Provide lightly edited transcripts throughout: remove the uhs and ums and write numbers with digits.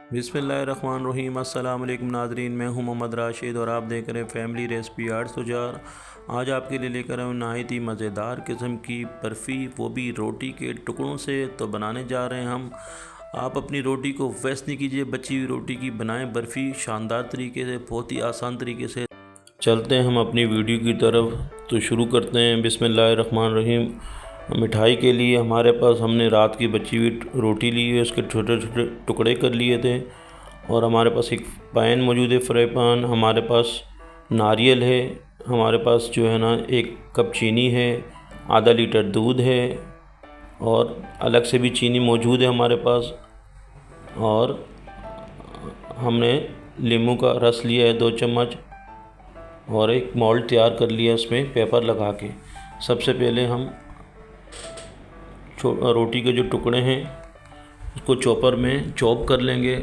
बिस्मिल्लाहिर्रहमानिर्रहीम। अस्सलाम वालेकुम नाज़रीन, मैं हूं मोहम्मद राशिद और आप देख रहे हैं फैमिली रेसिपी आर्ट्स तुजार। आज आपके लिए लेकर आए नहायत ही मज़ेदार किस्म की बर्फ़ी, वो भी रोटी के टुकड़ों से। तो बनाने जा रहे हैं हम। आप अपनी रोटी को वेस्ट नहीं कीजिए, बची हुई रोटी की बनाएं बर्फ़ी शानदार तरीके से, बहुत ही आसान तरीके से। चलते हैं हम अपनी वीडियो की तरफ, तो शुरू करते हैं। बिस्मिल्लाहिर्रहमानिर्रहीम। मिठाई के लिए हमारे पास हमने रात की बची हुई रोटी ली है, उसके छोटे छोटे टुकड़े कर लिए थे। और हमारे पास एक पैन मौजूद है, फ्राई पैन। हमारे पास नारियल है, हमारे पास जो है ना 1 कप चीनी है, आधा लीटर दूध है, और अलग से भी चीनी मौजूद है हमारे पास। और हमने नींबू का रस लिया है 2 चम्मच, और एक मोल्ड तैयार कर लिया इसमें पेपर लगा के। सबसे पहले हम रोटी के जो टुकड़े हैं उसको चॉपर में चॉप कर लेंगे,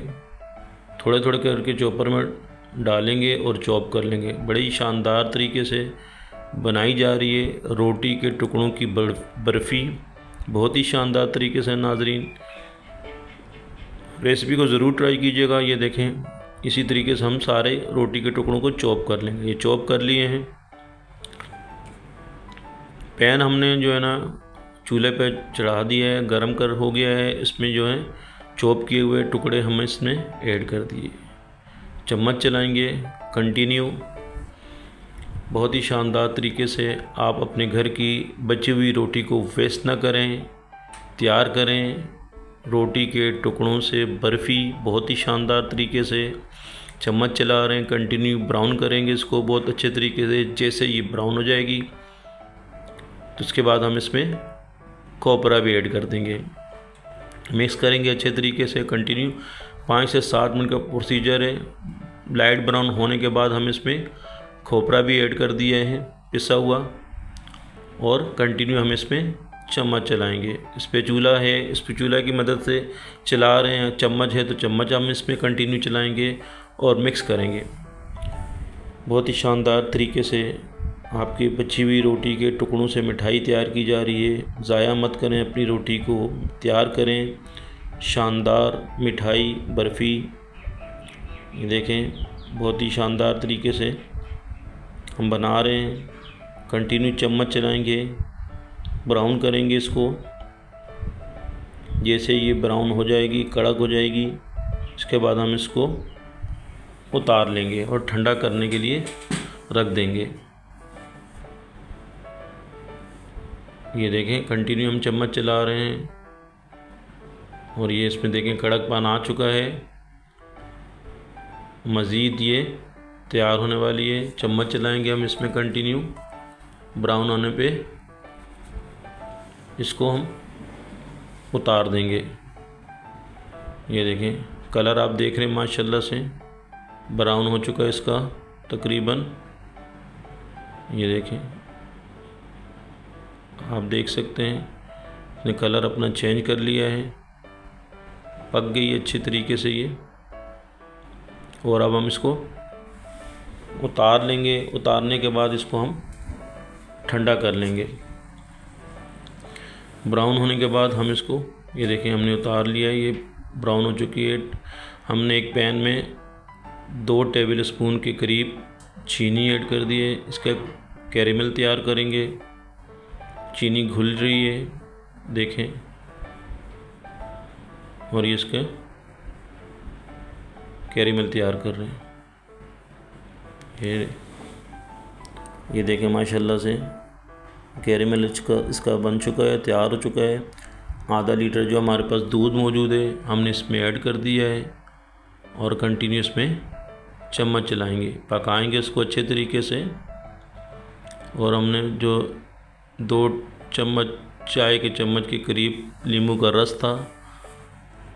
थोड़े थोड़े करके चॉपर में डालेंगे और चॉप कर लेंगे। बड़ी शानदार तरीके से बनाई जा रही है रोटी के टुकड़ों की बर्फ़ी, बहुत ही शानदार तरीके से। नाजरीन, रेसिपी को ज़रूर ट्राई कीजिएगा। ये देखें, इसी तरीके से हम सारे रोटी के टुकड़ों को चॉप कर लेंगे। ये चॉप कर लिए हैं। पैन हमने जो है ना चूल्हे पे चढ़ा दिया है, गरम कर हो गया है। इसमें जो है चॉप किए हुए टुकड़े हम इसमें ऐड कर दिए। चम्मच चलाएंगे कंटिन्यू। बहुत ही शानदार तरीके से आप अपने घर की बची हुई रोटी को वेस्ट ना करें, तैयार करें रोटी के टुकड़ों से बर्फ़ी बहुत ही शानदार तरीके से। चम्मच चला रहे हैं, कंटिन्यू ब्राउन करेंगे इसको बहुत अच्छे तरीके से। जैसे ये ब्राउन हो जाएगी तो उसके बाद हम इसमें कोपरा भी ऐड कर देंगे। मिक्स करेंगे अच्छे तरीके से कंटिन्यू। 5 से 7 मिनट का प्रोसीजर है। लाइट ब्राउन होने के बाद हम इसमें खोपरा भी ऐड कर दिए हैं पिसा हुआ, और कंटिन्यू हम इसमें चम्मच चलाएंगे। स्पैचुला है, स्पैचुला की मदद से चला रहे हैं। चम्मच है तो चम्मच हम इसमें कंटिन्यू चलाएंगे और मिक्स करेंगे। बहुत ही शानदार तरीके से आपकी बची हुई रोटी के टुकड़ों से मिठाई तैयार की जा रही है। ज़ाया मत करें, अपनी रोटी को तैयार करें। शानदार मिठाई बर्फ़ी, ये देखें बहुत ही शानदार तरीके से हम बना रहे हैं। कंटिन्यू चम्मच चलाएंगे, ब्राउन करेंगे इसको। जैसे ये ब्राउन हो जाएगी, कड़क हो जाएगी, इसके बाद हम इसको उतार लेंगे और ठंडा करने के लिए रख देंगे। ये देखें कंटिन्यू हम चम्मच चला रहे हैं, और ये इसमें देखें कड़कपन आ चुका है। मज़ीद ये तैयार होने वाली है। चम्मच चलाएंगे हम इसमें कंटिन्यू, ब्राउन होने पे इसको हम उतार देंगे। ये देखें कलर आप देख रहे हैं माशाल्लाह से ब्राउन हो चुका है इसका तकरीबन। ये देखें, आप देख सकते हैं इसने कलर अपना चेंज कर लिया है, पक गई अच्छी तरीके से ये। और अब हम इसको उतार लेंगे। उतारने के बाद इसको हम ठंडा कर लेंगे। ब्राउन होने के बाद हम इसको, ये देखें हमने उतार लिया है, ये ब्राउन हो चुकी है। हमने एक पैन में 2 टेबल स्पून के करीब चीनी ऐड कर दी है। इसका कैरेमल तैयार करेंगे। चीनी घुल रही है, देखें, और ये इसका कैरेमल तैयार कर रहे हैं। ये देखें माशाल्लाह से कैरेमल इसका बन चुका है, तैयार हो चुका है। आधा लीटर जो हमारे पास दूध मौजूद है हमने इसमें ऐड कर दिया है, और कंटिन्यू इसमें चम्मच चलाएंगे, पकाएंगे इसको अच्छे तरीके से। और हमने जो 2 चम्मच चाय के चम्मच के करीब नींबू का रस था,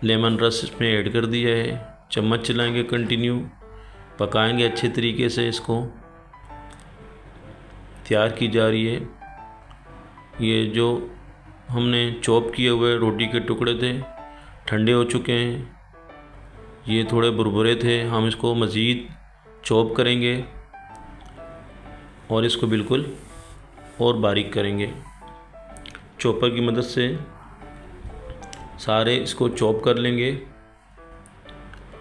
लेमन रस इसमें ऐड कर दिया है। चम्मच चलाएंगे कंटिन्यू, पकाएंगे अच्छे तरीके से। इसको तैयार की जा रही है। ये जो हमने चॉप किए हुए रोटी के टुकड़े थे ठंडे हो चुके हैं। ये थोड़े बुरबुरे थे, हम इसको मज़ीद चॉप करेंगे और इसको बिल्कुल और बारीक करेंगे। चॉपर की मदद से सारे इसको चॉप कर लेंगे।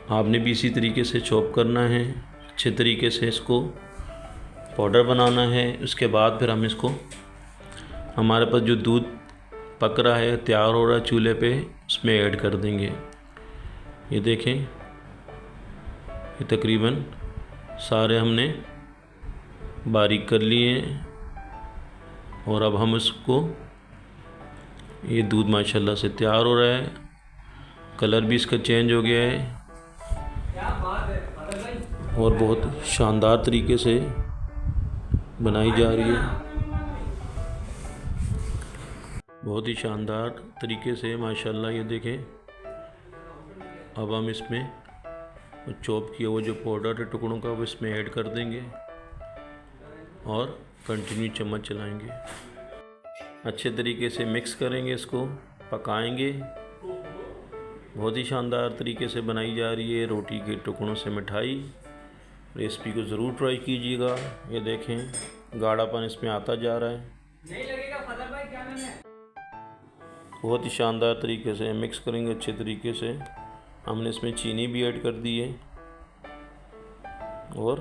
आपने भी इसी तरीके से चॉप करना है, अच्छे तरीके से इसको पाउडर बनाना है। उसके बाद फिर हम इसको, हमारे पास जो दूध पक रहा है, तैयार हो रहा है चूल्हे पे, उसमें ऐड कर देंगे। ये देखें, ये तकरीबन सारे हमने बारीक कर लिए हैं। और अब हम इसको, ये दूध माशाल्लाह से तैयार हो रहा है, कलर भी इसका चेंज हो गया है और बहुत शानदार तरीके से बनाई जा रही है, बहुत ही शानदार तरीके से माशाल्लाह। ये देखें, अब हम इसमें चॉप किया वो जो पाउडर है टुकड़ों का, वो इसमें ऐड कर देंगे और कंटिन्यू चम्मच चलाएंगे, अच्छे तरीके से मिक्स करेंगे, इसको पकाएंगे। बहुत ही शानदार तरीके से बनाई जा रही है रोटी के टुकड़ों से मिठाई। रेसिपी को ज़रूर ट्राई कीजिएगा। ये देखें, गाढ़ापन इसमें आता जा रहा है, नहीं लगेगा फजल भाई, क्या नाम है। बहुत ही शानदार तरीके से मिक्स करेंगे अच्छे तरीके से। हमने इसमें चीनी भी ऐड कर दी है और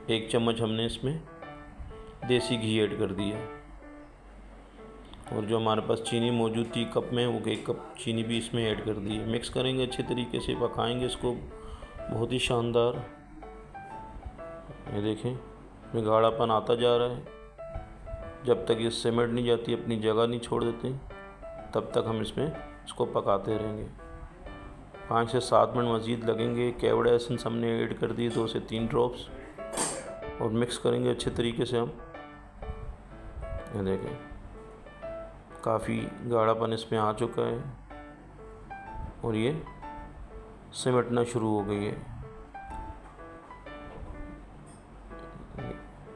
1 चम्मच हमने इसमें देसी घी ऐड कर दिया, और जो हमारे पास चीनी मौजूद थी कप में, वो 1 कप चीनी भी इसमें ऐड कर दी है। मिक्स करेंगे अच्छे तरीके से, पकाएंगे इसको, बहुत ही शानदार। ये देखें, इसमें गाढ़ापन आता जा रहा है। जब तक ये सिमट नहीं जाती, अपनी जगह नहीं छोड़ देती, तब तक हम इसमें इसको पकाते रहेंगे। 5 से 7 मिनट मज़ीद लगेंगे। केवड़ा एसेंस हमने ऐड कर दिए 2 से 3 ड्रॉप्स, और मिक्स करेंगे अच्छे तरीके से हम। ये देखें, काफ़ी गाढ़ापन इसमें आ चुका है और ये सिमटना शुरू हो गई है।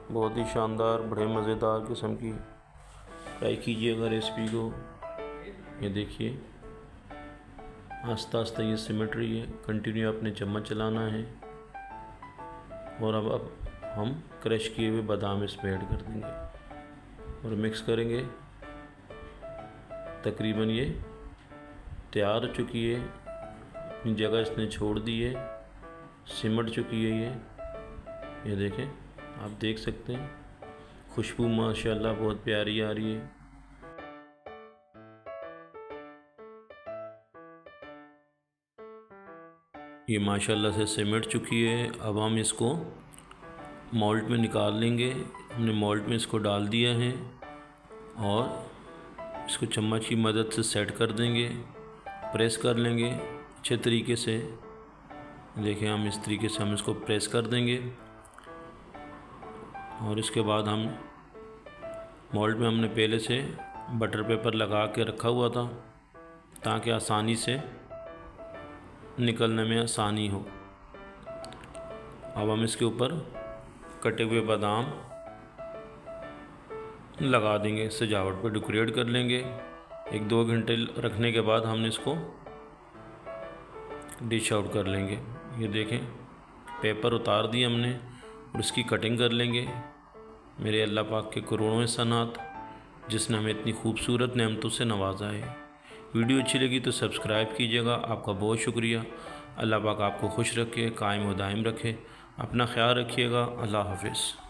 बहुत ही शानदार, बड़े मज़ेदार किस्म की, ट्राई कीजिएगा रेसिपी को। ये देखिए, आस्ता आस्ता ये सिमट रही है, कंटिन्यू अपने चम्मच चलाना है। और अब हम क्रश किए हुए बादाम इसमें ऐड कर देंगे और मिक्स करेंगे। तकरीबन ये तैयार हो चुकी है, अपनी जगह इसने छोड़ दी है, सिमट चुकी है ये देखें, आप देख सकते हैं, खुशबू माशाल्लाह बहुत प्यारी आ रही है। ये माशाल्लाह से सिमट चुकी है। अब हम इसको मोल्ड में निकाल लेंगे। हमने मोल्ड में इसको डाल दिया है और इसको चम्मच की मदद से सेट कर देंगे, प्रेस कर लेंगे अच्छे तरीके से। देखें, हम इस तरीके से हम इसको प्रेस कर देंगे और इसके बाद हम मोल्ड में, हमने पहले से बटर पेपर लगा के रखा हुआ था ताकि आसानी से निकलने में आसानी हो। अब हम इसके ऊपर कटे हुए बादाम लगा देंगे, सजावट पर डेकोरेट कर लेंगे। 1-2 घंटे रखने के बाद हमने इसको डिश आउट कर लेंगे। ये देखें, पेपर उतार दिए हमने और इसकी कटिंग कर लेंगे। मेरे अल्लाह पाक के करोड़ों एहसानात, जिसने हमें इतनी खूबसूरत नेमतों से नवाजा है। वीडियो अच्छी लगी तो सब्सक्राइब कीजिएगा। आपका बहुत शुक्रिया। अल्लाह पाक आपको खुश रखे, कायम व दायम रखे। अपना ख्याल रखिएगा। अल्लाह हाफ़िज़।